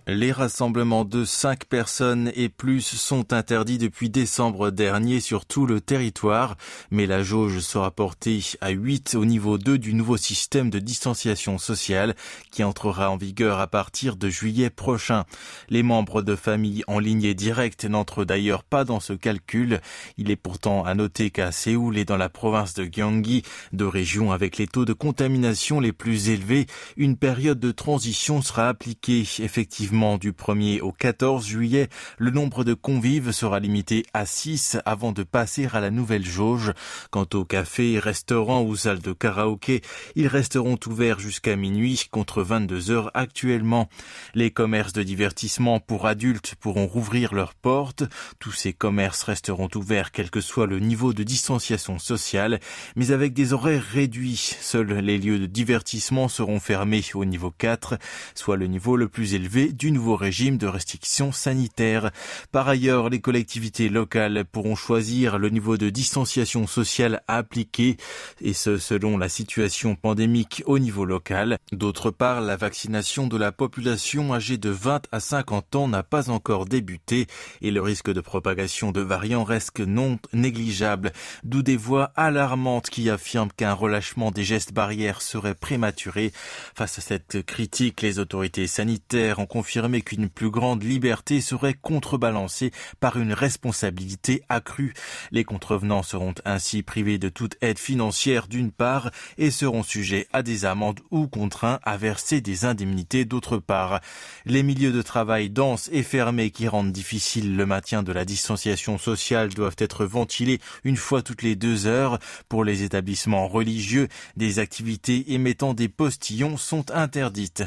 Les rassemblements de 5 personnes et plus sont interdits depuis décembre dernier sur tout le territoire, mais la jauge sera portée à 8 au niveau 2 du nouveau système de distanciation sociale qui entrera en vigueur à partir de juillet prochain. Les membres de familles en ligne directe n'entrent d'ailleurs pas dans ce calcul. Il est pourtant à noter qu'à Séoul et dans la province de Gyeonggi, deux régions avec les taux de contamination les plus élevés, une période de transition sera appliquée. Effectivement, du 1er au 14 juillet, le nombre de convives sera limité à 6 avant de passer à la nouvelle jauge. Quant aux cafés, restaurants ou salles de karaoké, ils resteront ouverts jusqu'à minuit contre 22 heures actuellement. Les commerces de divertissement pour adultes pourront rouvrir leurs portes. Tous ces commerces resteront ouverts quel que soit le niveau de distanciation sociale, mais avec des horaires réduits. Seuls les lieux de divertissement seront fermés au niveau 4, soit le niveau le plus élevé du nouveau régime de restrictions sanitaires. Par ailleurs, les collectivités locales pourront choisir le niveau de distanciation sociale à appliquer, et ce selon la situation pandémique au niveau local. D'autre part, la vaccination de la population âgée de 20 à 50 ans n'a pas encore débuté et le risque de propagation de variants reste non négligeable, d'où des voix alarmantes qui affirment qu'un relâchement des gestes barrières serait prématuré. Face à cette critique, les autorités sanitaires ont confirmé qu'une plus grande liberté serait contrebalancée par une responsabilité accrue. Les contrevenants seront ainsi privés de toute aide financière d'une part et seront sujets à des amendes ou contraints à verser des indemnités d'autre part. Les milieux de travail denses et fermés qui rendent difficile le maintien de la distanciation sociale doivent être ventilés une fois toutes les 2 heures. Pour les établissements religieux, des activités émettant des postillons sont interdites.